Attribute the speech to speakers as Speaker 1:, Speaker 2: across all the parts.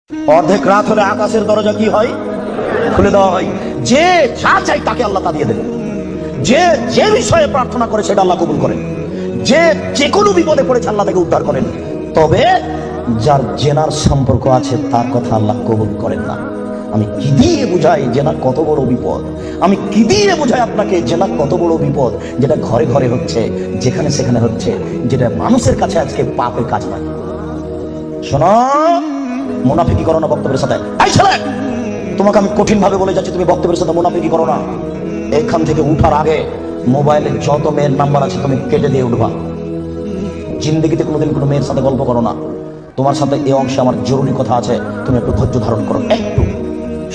Speaker 1: অর্ধেক রাত হলে আকাশের দরজা কি হয়? খুলে দেওয়া হয়। যে যা চাই তাকে আল্লাহ তা দিয়ে দেবেন। যে যে বিষয়ে প্রার্থনা করে সেটা আল্লাহ কবুল করেন। যে যে কোনো বিপদে পড়েছে আল্লাহ তাকে উদ্ধার করেন। তবে যার জেনার সম্পর্ক আছে তার কথা আল্লাহ কবুল করেন না। আমি কি দিয়ে বুঝাই জেনা কত বড় বিপদ? আমি কি দিয়ে বুঝাই আপনাকে জেনা কত বড় বিপদ? যেটা ঘরে ঘরে হচ্ছে, যেখানে সেখানে হচ্ছে, যেটা মানুষের কাছে আজকে পাপের কাজ নয়। শোনো, মুনাফিকি করো না বক্তব্যের সাথে। এই ছেলে, তোমাকে আমি কঠিন ভাবে বলে যাচ্ছি, তুমি বক্তব্যের সাথে মুনাফিকি করো না। এইখান থেকে উঠার আগে মোবাইলে যত মেয়ের নাম্বার আছে তুমি কেটে দিয়ে উঠবা। জিন্দেগিতে কোনোদিন কোনো মেয়ের সাথে গল্প করো না। তোমার সাথে এই অংশে আমার জরুরি কথা আছে, তুমি একটু ধৈর্য ধারণ করো, একটু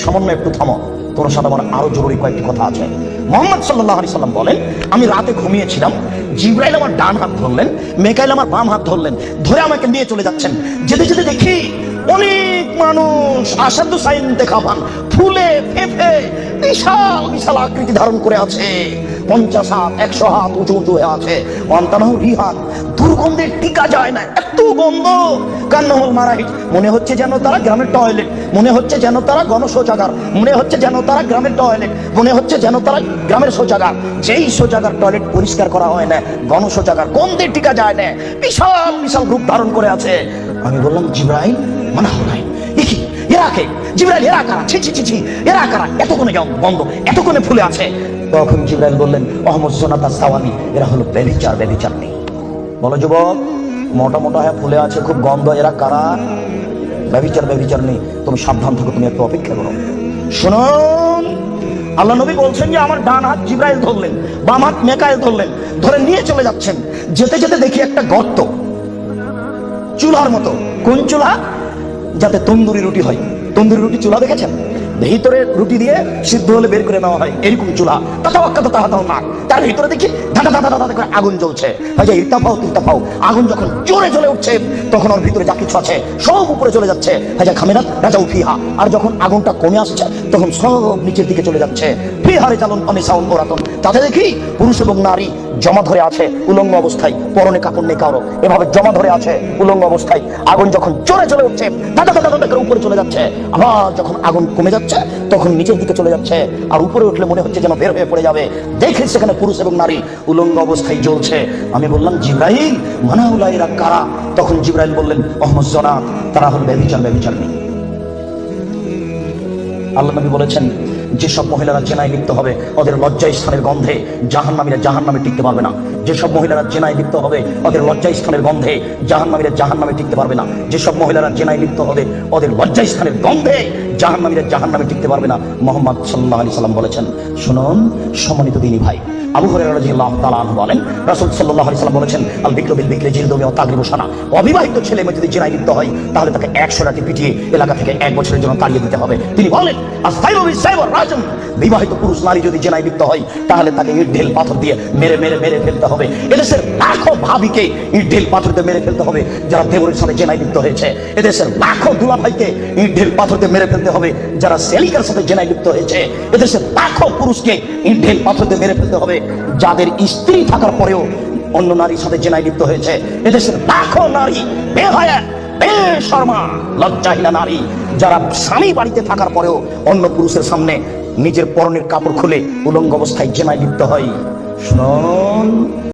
Speaker 1: সামান্য একটু থামো। তোমার সাথে আমার আরো জরুরি কয়েকটি কথা আছে। মুহাম্মদ সাল্লাল্লাহু আলাইহি সাল্লাম বলেন, আমি রাতে ঘুমিয়েছিলাম, জিবরাইল আমার ডান হাত ধরলেন, মিকাইল আমার বাম হাত ধরলেন, ধরে আমাকে নিয়ে চলে যাচ্ছেন। যেতে যেতে দেখি অনেক মানুষ আসাদু সাইন দেখা পান, ফুলে ফেঁপে বিশাল বিশাল আকৃতি ধারণ করে আছে, 50 হাত 100 হাত উঁচু উঁচু হয়ে আছে। অন্তানহ রিহান, দুর্গন্ধে টিকা যায় না, এত গন্ধ। কান্নাহুল মারাহিট, মনে হচ্ছে যেন তারা গ্রামের টয়লেট, মনে হচ্ছে যেন তারা গণশৌচাগার, মনে হচ্ছে যেন তারা গ্রামের টয়লেট, মনে হচ্ছে যেন তারা গ্রামের শৌচাগার। যেই শৌচাগার টয়লেট পরিষ্কার করা হয় না, গণশৌচাগার, গন্ধে টিকা যায় না, বিশাল বিশাল রূপ ধারণ করে আছে। আমি বললাম, জিবরাইল মানা হলাই দেখি এরা কে? জিবরাইল, এরা কারা? ছি ছি ছি ছি, এরা কারা? এত কোণে বন্ধ, এত কোণে ফুলে আছে। তখন জিবরাইল বললেন, অহমদ সোনাতা সাওয়ানি, এরা হলো ব্যভিচার, ব্যভিচার নেই। বলো যুবক, মোটা মোটা হয়ে ফুলে আছে, খুব গন্ধ, এরা কারা? ব্যভিচার, ব্যভিচার নেই। তুমি সাবধান থাকো, তুমি একটু অপেক্ষা করো। শুনুন, আল্লাহ নবী বলছেন যে আমার ডান হাত জিবরাইল ধরলেন, বাম হাত মিকাইল ধরলেন, ধরে নিয়ে চলে যাচ্ছেন। যেতে যেতে দেখি একটা গর্ত, চুলার মতো। কোন চুলা? যাতে তন্দুরি রুটি হয়। তন্দুরি রুটি চুলা দেখেছেন? ভিতরে রুটি দিয়ে সিদ্ধ হলে বের করে নেওয়া হয়, এরকম চুলা। তার ভিতরে দেখি ধাঁধা ধাঁধা ধাঁধা করে আগুন জ্বলছে। ইরতাফাও তিরতাফাও, আগুন যখন জোরে জ্বলে উঠছে তখন ওর ভিতরে যা কিছু আছে সব উপরে চলে যাচ্ছে। খামিনাত রাজাউ ফিহা, আর যখন আগুনটা কমে আসছে তখন সব নিচের দিকে চলে যাচ্ছে। ফিহারে জালুন অনিসাউন ওরাতন, তাতে দেখি পুরুষ এবং নারী জমা ধরে আছে উলঙ্গ অবস্থায়, পরনে কাপড় নেই কারো, এভাবে জমা ধরে আছে উলঙ্গ অবস্থায়। আগুন যখন জোরে চলে উঠছে ধাঁধা ধাঁধা ধাঁধা করে উপরে চলে যাচ্ছে, আবার যখন আগুন কমে যাচ্ছে তখন নিচের দিকে চলে যাচ্ছে। আর উপরে উঠলে মনে হচ্ছে যেন বের হয়ে পড়ে যাবে। দেখে সেখানে পুরুষ এবং নারী উলঙ্গ অবস্থায় জ্বলছে। আমি বললাম, জিবরাইল মানাউলা, এরা কারা? তখন জিবরাইল বললেন, অহমদ জনা, তারা হল ব্যভিচার, ব্যভিচার নেই। আল্লাহ নবী বলেছেন, যেসব মহিলারা জেনায় লিপ্ত হবে ওদের লজ্জা স্থানের গন্ধে জাহান্নামীরা জাহান্নামে টিকতে পারবে না। যেসব মহিলারা জেনায় লিপ্ত হবে ওদের লজ্জা স্থানের গন্ধে জাহান্নামীরা জাহান্নামে টিকতে পারবে না। যেসব মহিলারা জেনায় লিপ্ত হবে ওদের লজ্জা স্থানের গন্ধে জাহান্নামীরা জাহান্নামে টিকতে পারবে না। মুহাম্মদ সাল্লাল্লাহু আলাইহি সাল্লাম বলেছেন। শুনুন সম্মানিত দিনী ভাই, আবু হুরায়রা রাদিয়াল্লাহু তাআলা আনহু বলেন, রাসূল সাল্লাল্লাহু আলাইহি সাল্লাম বলেছেন, আল বিকরু বিল বিকরি জিলদু ওয়া তাগরিবু সানা। অবিবাহিত ছেলে মেয়ে যদি জেনায় লিপ্ত হয় তাহলে তাকে 100 লাঠি পিটিয়ে এলাকা থেকে 1 বছরের জন্য তাড়িয়ে দিতে হবে। তিনি বলেন, আস-সাইবু বিস-সাইব ওয়ার-রাজম, বিবাহিত পুরুষ নারী যদি জেনায় লিপ্ত হয় তাহলে তাকে ইট ঢিল পাথর দিয়ে মেরে মেরে মেরে ফেলতে হবে। এদেশের লাখো ভাবিকে ইট ঢিল পাথর দিয়ে মেরে ফেলতে হবে যারা দেবরের সাথে জেনায় লিপ্ত হয়েছে। এদেশের লাখো দুলাভাইকে ইট ঢিল পাথর দিয়ে মেরে ফেলতে হবে যারা সেলিকার সাথে জেনায় লিপ্ত হয়েছে। এদেশের লাখো পুরুষকে ইট ঢিল পাথর দিয়ে মেরে ফেলতে হবে যাদের স্ত্রী থাকার পরেও অন্য নারীর সাথে জেনায় লিপ্ত হয়েছে। এদেশের লাখো নারী বেহায়া বেশরমা লজ্জাহীনা নারী যারা স্বামী বাড়িতে থাকার পরেও অন্য পুরুষের সামনে নিজের পরনের কাপড় খুলে উলঙ্গ অবস্থায় জেনায় লিপ্ত হয়। শুনুন।